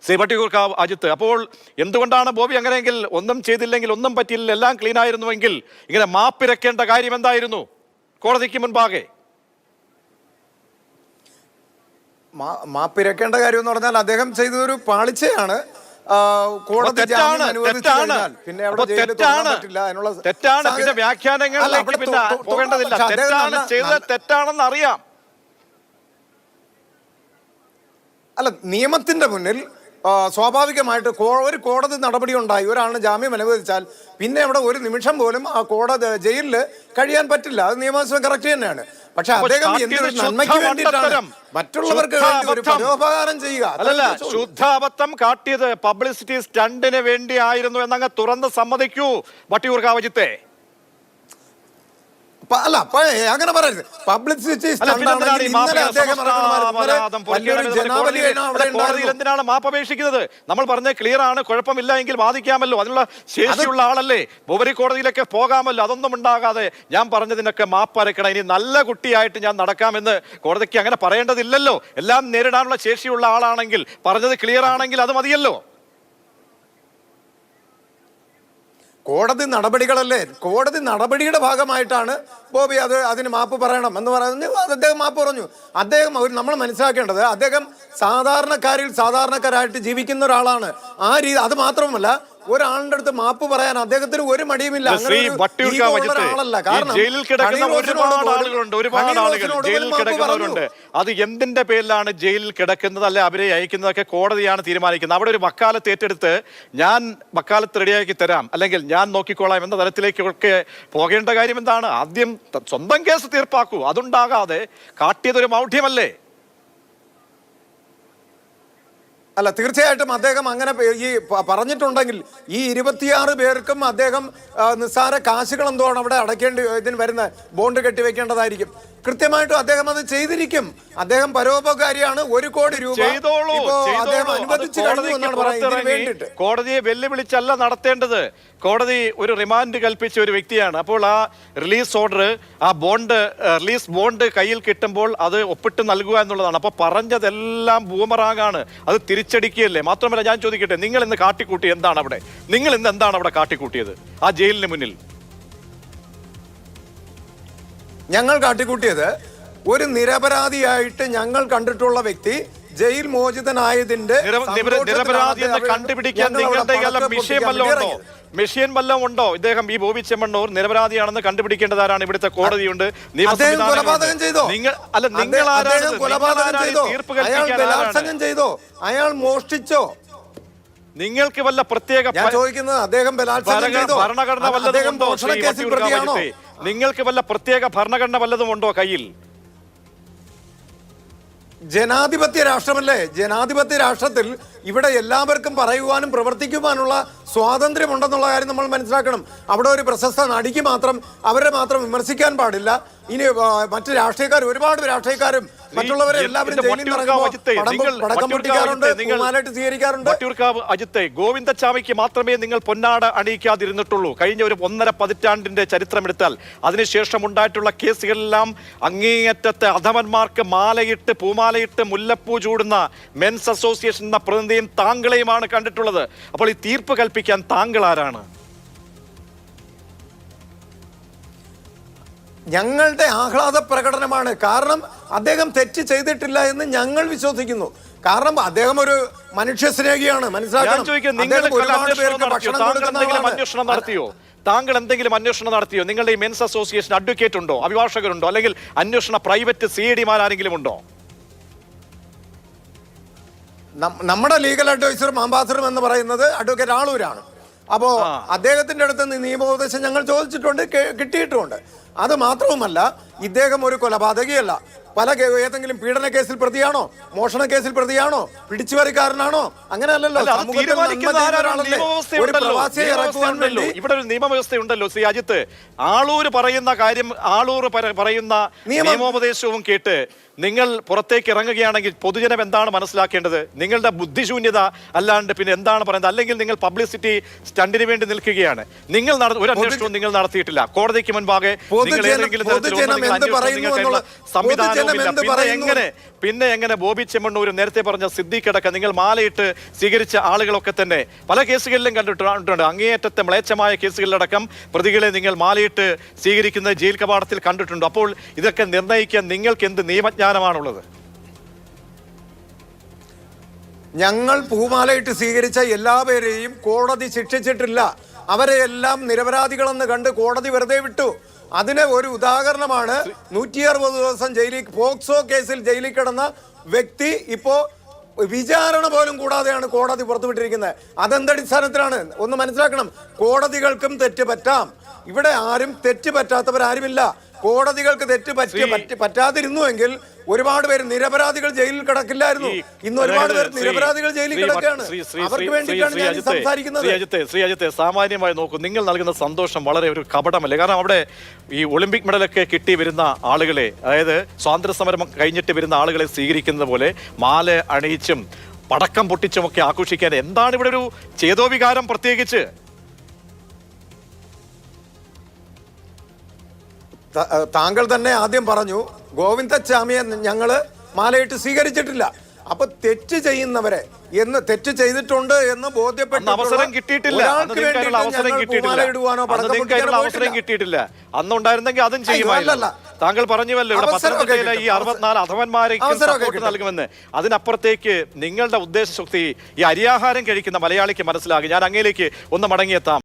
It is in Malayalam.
ശ്രീ വട്ടിയൂർക്കാവ് അജിത്ത്, അപ്പോൾ എന്തുകൊണ്ടാണ് ബോബി അങ്ങനെയെങ്കിൽ ഒന്നും ചെയ്തില്ലെങ്കിൽ ഒന്നും പറ്റിയില്ല, എല്ലാം ക്ലീൻ ആയിരുന്നുവെങ്കിൽ ഇങ്ങനെ മാപ്പിരക്കേണ്ട കാര്യം എന്തായിരുന്നു കോടതിക്ക് മുൻപാകെ? മാപ്പിരക്കേണ്ട കാര്യം എന്ന് പറഞ്ഞാൽ അദ്ദേഹം ചെയ്തൊരു പാളിച്ചയാണ്. കോടതി പിന്നെ വ്യാഖ്യാനങ്ങളിലേക്ക് പിന്നെ പോകേണ്ടതില്ല. തെറ്റാണെന്ന് അറിയാം. അല്ല, നിയമത്തിന്റെ മുന്നിൽ സ്വാഭാവികമായിട്ട് ഒരു കോടതി നടപടി ഉണ്ടായി ഒരാളിന് ജാമ്യം അനുവദിച്ചാൽ പിന്നെ അവിടെ ഒരു നിമിഷം പോലും ആ കോടതി ജയിലിൽ കഴിയാൻ പറ്റില്ല. അത് നിയമവ്യവസ്ഥ കറക്റ്റ് തന്നെയാണ്. പക്ഷെ അദ്ദേഹം എന്തൊരു നന്മയ്ക്ക് വേണ്ടിയിട്ടാണ് മറ്റുള്ളവർക്ക് ഒരു പരോപകാരം ചെയ്യുക. അല്ലല്ല, ശുദ്ധാബദ്ധം കാട്ടിയത് പബ്ലിസിറ്റി സ്റ്റണ്ടിന് വേണ്ടി ആയിരുന്നു എന്നങ്ങ് തുറന്ന് സമ്മതിക്കൂ വട്ടിയൂർക്കാവ് അജിത്തെ. അല്ല, അങ്ങനെ പറയരുത്. പബ്ലിസിറ്റി എന്തിനാണ് മാപ്പ് അപേക്ഷിക്കുന്നത്? നമ്മൾ പറഞ്ഞ ക്ലിയർ ആണ്, കുഴപ്പമില്ല എങ്കിൽ വാദിക്കാമല്ലോ, അതിനുള്ള ശേഷിയുള്ള ആളല്ലേ, ഉപരി കോടതിയിലൊക്കെ പോകാമല്ലോ. അതൊന്നും ഉണ്ടാകാതെ ഞാൻ പറഞ്ഞതിനൊക്കെ മാപ്പ് അരക്കണം, ഇനി നല്ല കുട്ടിയായിട്ട് ഞാൻ നടക്കാമെന്ന് കോടതിക്ക് അങ്ങനെ പറയേണ്ടതില്ലല്ലോ. എല്ലാം നേരിടാനുള്ള ശേഷിയുള്ള ആളാണെങ്കിൽ, പറഞ്ഞത് ക്ലിയർ ആണെങ്കിൽ അത് മതിയല്ലോ. കോടതി നടപടികളല്ലേ, കോടതി നടപടിയുടെ ഭാഗമായിട്ടാണ് ബോബി അതിന് മാപ്പ് പറയണം എന്ന് പറഞ്ഞു. അദ്ദേഹം മാപ്പ് പറഞ്ഞു. അദ്ദേഹം നമ്മൾ മനസ്സിലാക്കേണ്ടത്, അദ്ദേഹം സാധാരണക്കാരായിട്ട് ജീവിക്കുന്ന ഒരാളാണ്. ആ രീതി, അത് മാത്രമല്ല ഒരാളുടെ അടുത്ത് മാപ്പ് പറയാൻ അദ്ദേഹത്തിന് ഒരു മടിയുമില്ല. ജയിലിൽ കിടക്കുന്ന ഒരുപാട് ആളുകൾ ജയിലിൽ കിടക്കുന്നവരുണ്ട്. അത് എന്തിന്റെ പേരിലാണ് ജയിലിൽ കിടക്കുന്നത്, അല്ലെ അവരെ അയക്കുന്നതൊക്കെ കോടതിയാണ് തീരുമാനിക്കുന്നത്. അവിടെ ഒരു വക്കാലത്ത് ഏറ്റെടുത്ത് ഞാൻ വക്കാലത്ത് റെഡിയാക്കി തരാം, അല്ലെങ്കിൽ ഞാൻ നോക്കിക്കോളാം എന്ന തലത്തിലേക്കൊക്കെ പോകേണ്ട കാര്യം എന്താണ്? ആദ്യം സ്വന്തം കേസ് തീർപ്പാക്കൂ. അതുണ്ടാകാതെ കാട്ടിയതൊരു മൗഢ്യമല്ലേ? അല്ല, തീർച്ചയായിട്ടും അദ്ദേഹം അങ്ങനെ ഈ പറഞ്ഞിട്ടുണ്ടെങ്കിൽ ഈ 26 പേർക്കും അദ്ദേഹം നിസ്സാര കാശുകൾ എന്തോണം അവിടെ അടയ്ക്കേണ്ടി ഇതിന് വരുന്ന ബോണ്ട് കെട്ടിവെക്കേണ്ടതായിരിക്കും. കൃത്യമായിട്ടും അദ്ദേഹം അത് ചെയ്തിരിക്കും. അദ്ദേഹം പരോപകാരിയാണ്. 1 കോടി രൂപ അദ്ദേഹം അനുവദിച്ചു കഴിഞ്ഞു എന്നാണ് പറയുന്നത്. കോടതിയെ വെല്ലുവിളിച്ചല്ല നടത്തേണ്ടത്. കോടതി ഒരു റിമാൻഡ് കൽപ്പിച്ച ഒരു വ്യക്തിയാണ്. അപ്പോൾ ആ റിലീസ് ഓർഡർ, ആ റിലീസ് ബോണ്ട് കയ്യിൽ കിട്ടുമ്പോൾ അത് ഒപ്പിട്ട് നൽകുക എന്നുള്ളതാണ്. അപ്പോൾ പറഞ്ഞതെല്ലാം ബൂമറാങ്ങാണ്, അത് തിരിച്ചടിക്കുകയല്ലേ. മാത്രമല്ല, ഞാൻ ചോദിക്കട്ടെ, നിങ്ങൾ ഇന്ന് കാട്ടിക്കൂട്ടി എന്താണ് അവിടെ? നിങ്ങൾ ഇന്ന് എന്താണ് അവിടെ കാട്ടിക്കൂട്ടിയത് ആ ജയിലിന് മുന്നിൽ? ഞങ്ങൾ കാട്ടിക്കൂട്ടിയത് ഒരു നിരപരാധിയായിട്ട് ഞങ്ങൾ കണ്ടിട്ടുള്ള വ്യക്തി ജയിൽ മോചിതനായതിന്റെ നിരപരാധി എന്ന് കണ്ടുപിടിക്കാൻ നിങ്ങളുടെ മെഷീൻ വല്ലതും ഉണ്ടോ? ഇദ്ദേഹം ഈ ബോബി ചെമ്മണ്ണൂർ നിരപരാധിയാണെന്ന് കണ്ടുപിടിക്കേണ്ടതാരാണ്? ഇവിടുത്തെ കോടതിയുണ്ട്, കൊലപാതകം ചെയ്തോ? അയാൾ മോഷ്ടിച്ചോ? നിങ്ങൾക്ക് വല്ല പ്രത്യേക ഭരണഘടന വല്ലതും ഉണ്ടോ? നിങ്ങൾക്ക് വല്ല പ്രത്യേക ഭരണഘടന വല്ലതും ഉണ്ടോ കയ്യിൽ? ജനാധിപത്യ രാഷ്ട്രമല്ലേ? ജനാധിപത്യ രാഷ്ട്രത്തിൽ ഇവിടെ എല്ലാവർക്കും പറയുവാനും പ്രവർത്തിക്കുവാനുള്ള സ്വാതന്ത്ര്യമുണ്ടെന്നുള്ള കാര്യം നമ്മൾ മനസ്സിലാക്കണം. അവിടെ ഒരു പ്രശസ്ത നടിക്ക് മാത്രം അവരെ മാത്രം വിമർശിക്കാൻ പാടില്ല. ഇനി മറ്റു രാഷ്ട്രീയക്കാർ, ഒരുപാട് രാഷ്ട്രീയക്കാരും മറ്റുള്ളവരെ എല്ലാവരും അജിത്തെ, ഗോവിന്ദച്ചാമിക്ക് മാത്രമേ നിങ്ങൾ പൊന്നാട അണിയിക്കാതിരുന്നിട്ടുള്ളൂ. കഴിഞ്ഞ ഒരു 1.5 പതിറ്റാണ്ടിന്റെ ചരിത്രമെടുത്താൽ അതിനുശേഷം ഉണ്ടായിട്ടുള്ള കേസുകളെല്ലാം അങ്ങേയറ്റത്തെ അധമന്മാർക്ക് മാലയിട്ട് പൂമാലയിട്ട് മുല്ലപ്പൂ ചൂടുന്ന മെൻസ് അസോസിയേഷൻ എന്ന പ്രതിനിധിയും താങ്കളെയുമാണ് കണ്ടിട്ടുള്ളത്. അപ്പോൾ ഈ തീർപ്പ് കൽപ്പിക്കാൻ താങ്കൾ ആരാണ്? ഞങ്ങളുടെ ആഹ്ലാദ പ്രകടനമാണ്. കാരണം അദ്ദേഹം തെറ്റ് ചെയ്തിട്ടില്ല എന്ന് ഞങ്ങൾ വിശ്വസിക്കുന്നു. കാരണം അദ്ദേഹം ഒരു മനുഷ്യ സ്നേഹിയാണ്, മനസ്സിലാക്കണം. താങ്കൾ എന്തെങ്കിലും അന്വേഷണം നടത്തിയോ? നിങ്ങളുടെ ഈ മെൻസ് അസോസിയേഷൻ അഡ്വക്കേറ്റ് ഉണ്ടോ, അഭിഭാഷകരുണ്ടോ, അല്ലെങ്കിൽ അന്വേഷണ പ്രൈവറ്റ് CID-മാരെങ്കിലും ഉണ്ടോ? നമ്മുടെ ലീഗൽ അഡ്വൈസറും അംബാസഡറും എന്ന് പറയുന്നത് അഡ്വക്കേറ്റ് ആളൂരാണ്. അപ്പോൾ അദ്ദേഹത്തിന്റെ അടുത്ത് നിയമോപദേശം ഞങ്ങൾ ചോദിച്ചിട്ടുണ്ട്, കിട്ടിയിട്ടുമുണ്ട്. അത് മാത്രവുമല്ല, ഇദ്ദേഹം ഒരു കൊലപാതകിയല്ല. ഏതെങ്കിലും പീഡന കേസിൽ പ്രതിയാണോ, മോഷണ കേസിൽ പ്രതിയാണോ, പിടിച്ചുപറിക്കാരനാണോ? അങ്ങനെയല്ലോ. ഇവിടെ ഒരു നിയമവ്യവസ്ഥയുണ്ടല്ലോ ശ്രീ അജിത്ത്. ആളൂർ പറയുന്ന കാര്യം, ആളൂർ പറയുന്ന നിയമോപദേശവും കേട്ട് നിങ്ങൾ പുറത്തേക്ക് ഇറങ്ങുകയാണെങ്കിൽ പൊതുജനം എന്താണ് മനസ്സിലാക്കേണ്ടത്? നിങ്ങളുടെ ബുദ്ധിശൂന്യത അല്ലാണ്ട് പിന്നെ എന്താണ് പറയുന്നത്? അല്ലെങ്കിൽ നിങ്ങൾ പബ്ലിസിറ്റി സ്റ്റണ്ടിന് വേണ്ടി നിൽക്കുകയാണ്. നിങ്ങൾ ഒരു അന്വേഷണവും നിങ്ങൾ നടത്തിയിട്ടില്ല. കോടതിക്ക് മുൻപാകെ പൊതുജനം എന്ത് പറയുന്നു എന്നുള്ള പൊതുജനം എന്ത് പറയുന്നു പിന്നെ എങ്ങനെ ബോബി ചെമ്മണ്ണൂർ നേരത്തെ പറഞ്ഞ സിദ്ദീഖ് അടക്കം നിങ്ങൾ മാലയിട്ട് സ്വീകരിച്ച ആളുകളൊക്കെ തന്നെ പല കേസുകളിലും കണ്ടിട്ടുണ്ട്. അങ്ങേയറ്റത്തെ മ്ലേച്ഛമായ കേസുകളിലടക്കം പ്രതികളെ നിങ്ങൾ മാലയിട്ട് സ്വീകരിക്കുന്ന ജയിൽ കവാടത്തിൽ കണ്ടിട്ടുണ്ട്. അപ്പോൾ ഇതൊക്കെ നിർണ്ണയിക്കാൻ നിങ്ങൾക്ക് എന്ത് നിയമജ്ഞാനമാണുള്ളത്? ഞങ്ങൾ പൂമാലയിട്ട് സ്വീകരിച്ച എല്ലാവരെയും കോടതി ശിക്ഷിച്ചിട്ടില്ല. അവരെ എല്ലാം നിരപരാധികളെന്ന് കണ്ട് കോടതി വെറുതെ വിട്ടു. അതിന് ഒരു ഉദാഹരണമാണ് 160 ദിവസം ജയിലിൽ പോക്സോ കേസിൽ ജയിലിൽ കിടന്ന വ്യക്തി ഇപ്പോ വിചാരണ പോലും കൂടാതെയാണ് കോടതി പുറത്തുവിട്ടിരിക്കുന്നത്. അതെന്തടിസ്ഥാനത്തിലാണ്? ഒന്ന് മനസ്സിലാക്കണം. കോടതികൾക്കും തെറ്റ് പറ്റാം. ഇവിടെ ആരും തെറ്റ് പറ്റാത്തവരാരുമില്ല. കോടതികൾക്ക് തെറ്റ് പറ്റാതിരുന്നുവെങ്കിൽ ഒരുപാട് പേര് നിരപരാധികൾ ജയിലിൽ കിടക്കില്ലായിരുന്നു. ഇന്ന് ഒരുപാട് പേർ നിരപരാധികൾ ജയിലിൽ കിടക്കുകയാണ്. അവർക്ക് വേണ്ടിയിട്ടാണ് ഞാൻ സംസാരിക്കുന്നത്. ശ്രീ അജിത്തെ, സാമാന്യമായി നോക്കൂ, നിങ്ങൾ നൽകുന്ന സന്തോഷം വളരെ ഒരു കപടമല്ലേ? കാരണം അവിടെ ഈ ഒളിമ്പിക് മെഡലൊക്കെ കിട്ടി വരുന്ന ആളുകളെ, അതായത് സ്വാതന്ത്ര്യ സമരം കഴിഞ്ഞിട്ട് വരുന്ന ആളുകളെ സ്വീകരിക്കുന്നത് പോലെ മാല അണിയിച്ചും പടക്കം പൊട്ടിച്ചും ഒക്കെ ആഘോഷിക്കാൻ എന്താണ് ഇവിടെ ഒരു ചേതോവികാരം? പ്രത്യേകിച്ച് താങ്കൾ തന്നെ ആദ്യം പറഞ്ഞു ഗോവിന്ദസ്വാമിയെ ഞങ്ങള് മാലയിട്ട് സ്വീകരിച്ചിട്ടില്ല. അപ്പൊ തെറ്റ് ചെയ്യുന്നവരെ തെറ്റ് ചെയ്തിട്ടുണ്ട് എന്ന് ബോധ്യപ്പെട്ട അവസരം കിട്ടിയിട്ടില്ല. അവസരം കിട്ടിയിട്ടില്ല. അന്നുണ്ടായിരുന്നെങ്കിൽ അതും ചെയ്യുമായില്ല. താങ്കൾ പറഞ്ഞുവല്ലോ ഇവിടെ പത്തനംതിട്ടയിലെ ഈ 64 അധവന്മാരേക്കും സപ്പോർട്ട് നൽകുമെന്ന്. അതിനപ്പുറത്തേക്ക് നിങ്ങളുടെ ഉദ്ദേശശക്തി ഈ അരിയാഹാരം കഴിക്കുന്ന മലയാളിക്ക് മനസ്സിലാകും. ഞാൻ അങ്ങയിലേക്ക് ഒന്ന് മടങ്ങിയെത്താം.